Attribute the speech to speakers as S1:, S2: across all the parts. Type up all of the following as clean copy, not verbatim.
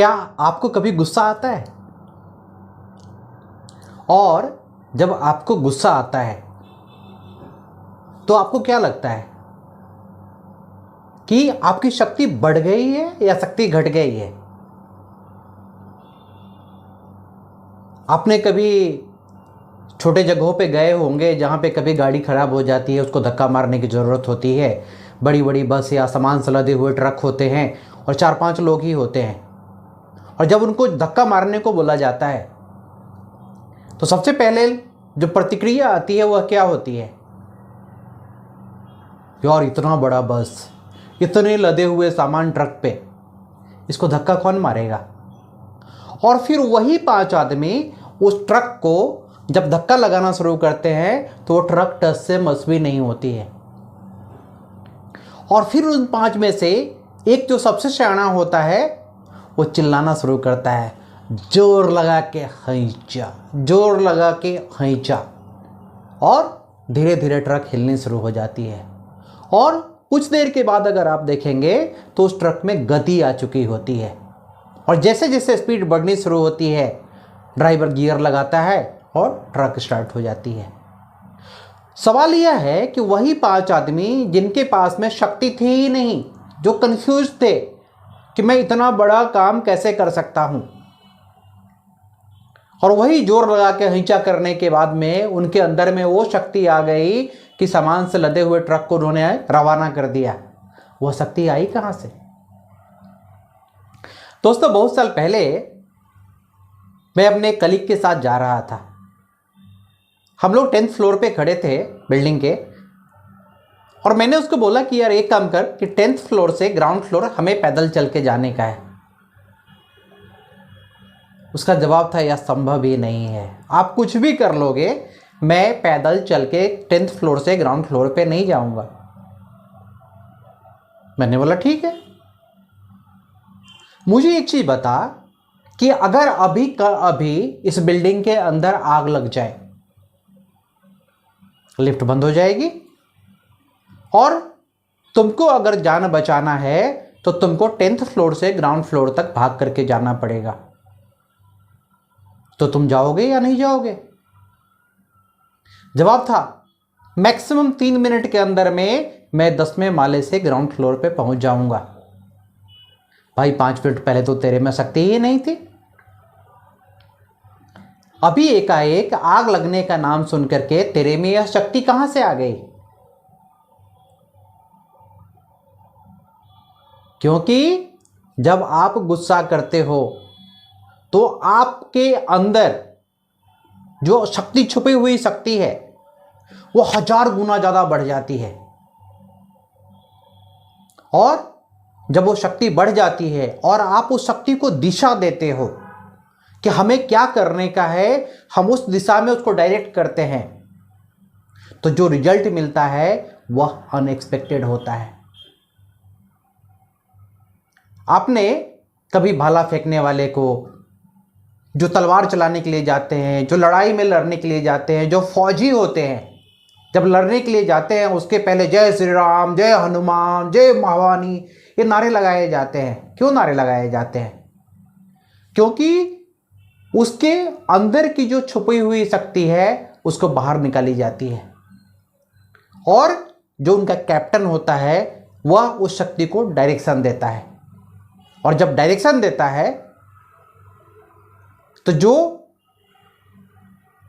S1: क्या आपको कभी गुस्सा आता है? और जब आपको गुस्सा आता है तो आपको क्या लगता है कि आपकी शक्ति बढ़ गई है या शक्ति घट गई है? आपने कभी छोटे जगहों पे गए होंगे जहाँ पे कभी गाड़ी खराब हो जाती है, उसको धक्का मारने की ज़रूरत होती है। बड़ी बड़ी बस या सामान से लदे हुए ट्रक होते हैं और 4-5 लोग ही होते हैं, और जब उनको धक्का मारने को बोला जाता है तो सबसे पहले जो प्रतिक्रिया आती है वह क्या होती है? यार इतना बड़ा बस, इतने लदे हुए सामान ट्रक पे, इसको धक्का कौन मारेगा? और फिर वही 5 आदमी उस ट्रक को जब धक्का लगाना शुरू करते हैं तो वो ट्रक टस से मस भी नहीं होती है। और फिर उन 5 में से एक जो सबसे सियाना होता है वो चिल्लाना शुरू करता है, जोर लगा के खींचा, जोर लगा के खींचा, और धीरे धीरे ट्रक हिलनी शुरू हो जाती है। और कुछ देर के बाद अगर आप देखेंगे तो उस ट्रक में गति आ चुकी होती है, और जैसे जैसे स्पीड बढ़नी शुरू होती है ड्राइवर गियर लगाता है और ट्रक स्टार्ट हो जाती है। सवाल यह है कि वही 5 आदमी जिनके पास में शक्ति थी ही नहीं, जो कंफ्यूज थे कि मैं इतना बड़ा काम कैसे कर सकता हूं, और वही जोर लगा के हिंचा करने के बाद में उनके अंदर में वो शक्ति आ गई कि सामान से लदे हुए ट्रक को उन्होंने रवाना कर दिया। वह शक्ति आई कहां से? दोस्तों, बहुत साल पहले मैं अपने कलीग के साथ जा रहा था। हम लोग 10th फ्लोर पे खड़े थे बिल्डिंग के, और मैंने उसको बोला कि यार एक काम कर कि 10th फ्लोर से ग्राउंड फ्लोर हमें पैदल चल के जाने का है। उसका जवाब था, यह संभव ही नहीं है, आप कुछ भी कर लोगे, मैं पैदल चल के 10th फ्लोर से ग्राउंड फ्लोर पे नहीं जाऊंगा। मैंने बोला ठीक है, मुझे एक चीज बता कि अगर अभी का अभी इस बिल्डिंग के अंदर आग लग जाए, लिफ्ट बंद हो जाएगी, और तुमको अगर जान बचाना है तो तुमको 10th फ्लोर से ग्राउंड फ्लोर तक भाग करके जाना पड़ेगा, तो तुम जाओगे या नहीं जाओगे? जवाब था, मैक्सिमम 3 मिनट के अंदर में मैं 10वें माले से ग्राउंड फ्लोर पे पहुंच जाऊंगा। भाई 5 मिनट पहले तो तेरे में शक्ति ही नहीं थी, अभी एकाएक आग लगने का नाम सुनकर के तेरे में यह शक्ति कहां से आ गई? क्योंकि जब आप गुस्सा करते हो तो आपके अंदर जो शक्ति छुपी हुई शक्ति है वो 1000 गुना ज्यादा बढ़ जाती है, और जब वो शक्ति बढ़ जाती है और आप उस शक्ति को दिशा देते हो कि हमें क्या करने का है, हम उस दिशा में उसको डायरेक्ट करते हैं, तो जो रिजल्ट मिलता है वह अनएक्सपेक्टेड होता है। आपने कभी भाला फेंकने वाले को, जो तलवार चलाने के लिए जाते हैं, जो लड़ाई में लड़ने के लिए जाते हैं, जो फौजी होते हैं, जब लड़ने के लिए जाते हैं उसके पहले जय श्री राम, जय हनुमान, जय महावानी, ये नारे लगाए जाते हैं। क्यों नारे लगाए जाते हैं? क्योंकि उसके अंदर की जो छुपी हुई शक्ति है उसको बाहर निकाली जाती है, और जो उनका कैप्टन होता है वह उस शक्ति को डायरेक्शन देता है, और जब डायरेक्शन देता है तो जो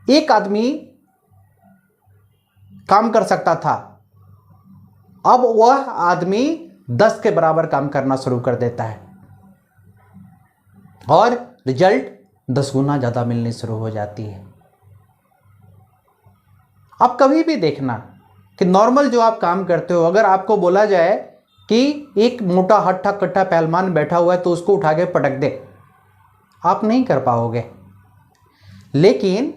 S1: एक आदमी काम कर सकता था, अब वह आदमी 10 के बराबर काम करना शुरू कर देता है, और रिजल्ट 10 गुना ज्यादा मिलनी शुरू हो जाती है। आप कभी भी देखना कि नॉर्मल जो आप काम करते हो, अगर आपको बोला जाए कि एक मोटा हट्टा कट्टा पहलवान बैठा हुआ है तो उसको उठा के पटक दे, आप नहीं कर पाओगे। लेकिन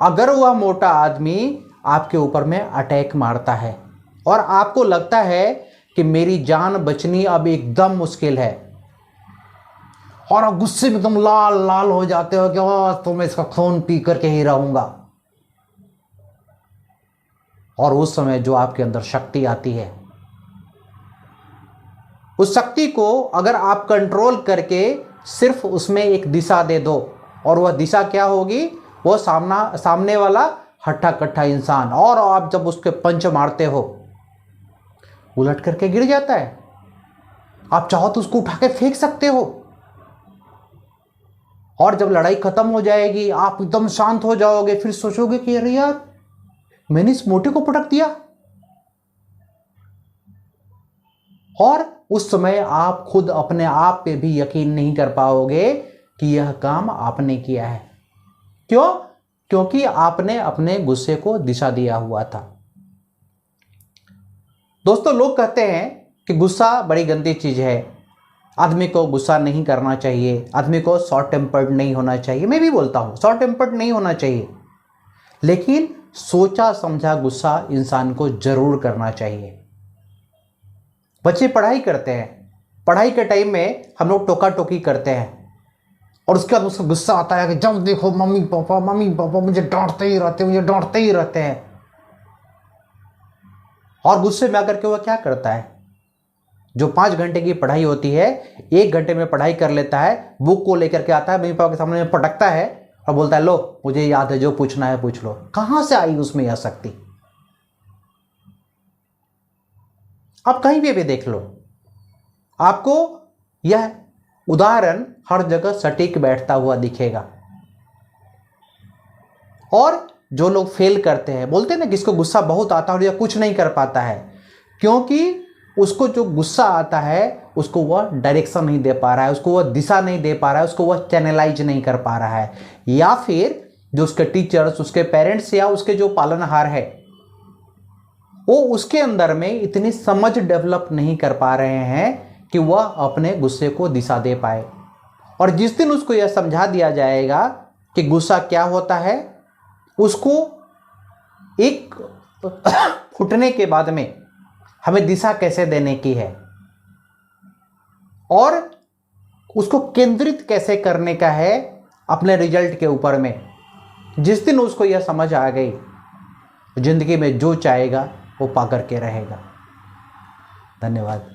S1: अगर वह मोटा आदमी आपके ऊपर में अटैक मारता है और आपको लगता है कि मेरी जान बचनी अब एकदम मुश्किल है, और आप गुस्से में एकदम लाल लाल हो जाते हो कि तो मैं इसका खून पी करके ही रहूंगा, और उस समय जो आपके अंदर शक्ति आती है, उस शक्ति को अगर आप कंट्रोल करके सिर्फ उसमें एक दिशा दे दो, और वह दिशा क्या होगी? वो सामने वाला हट्ठा कट्ठा इंसान, और आप जब उसके पंच मारते हो उलट करके गिर जाता है। आप चाहो तो उसको उठा के फेंक सकते हो, और जब लड़ाई खत्म हो जाएगी आप एकदम शांत हो जाओगे, फिर सोचोगे कि अरे यार मैंने इस मोटे को पटक दिया, और उस समय आप खुद अपने आप पे भी यकीन नहीं कर पाओगे कि यह काम आपने किया है। क्यों? क्योंकि आपने अपने गुस्से को दिशा दिया हुआ था। दोस्तों, लोग कहते हैं कि गुस्सा बड़ी गंदी चीज है, आदमी को गुस्सा नहीं करना चाहिए, आदमी को शॉर्ट टेम्पर्ड नहीं होना चाहिए। मैं भी बोलता हूं शॉर्ट टेम्पर्ड नहीं होना चाहिए, लेकिन सोचा समझा गुस्सा इंसान को जरूर करना चाहिए। बच्चे पढ़ाई करते हैं, पढ़ाई के टाइम में हम लोग टोका टोकी करते हैं, और उसके बाद उसको गुस्सा आता है कि जब देखो मम्मी पापा मुझे डांटते ही रहते हैं। और गुस्से में आकर के वह क्या करता है? जो 5 घंटे की पढ़ाई होती है 1 घंटे में पढ़ाई कर लेता है, बुक को लेकर के आता है, मम्मी पापा के सामने में पटकता है और बोलता है लो मुझे याद है, जो पूछना है पूछ लो। कहां से आई उसमें यह शक्ति? आप कहीं भी देख लो, आपको यह उदाहरण हर जगह सटीक बैठता हुआ दिखेगा। और जो लोग फेल करते हैं, बोलते हैं ना किसको गुस्सा बहुत आता है और यह कुछ नहीं कर पाता है, क्योंकि उसको जो गुस्सा आता है उसको वह डायरेक्शन नहीं दे पा रहा है, उसको वह दिशा नहीं दे पा रहा है, उसको वह चैनलाइज नहीं कर पा रहा है, या फिर जो उसके टीचर्स, उसके पेरेंट्स या उसके जो पालनहार है वो उसके अंदर में इतनी समझ डेवलप नहीं कर पा रहे हैं कि वह अपने गुस्से को दिशा दे पाए। और जिस दिन उसको यह समझा दिया जाएगा कि गुस्सा क्या होता है, उसको एक फुटने के बाद में हमें दिशा कैसे देने की है और उसको केंद्रित कैसे करने का है अपने रिजल्ट के ऊपर में, जिस दिन उसको यह समझ आ गई, जिंदगी में जो चाहेगा वो पा करके रहेगा। धन्यवाद।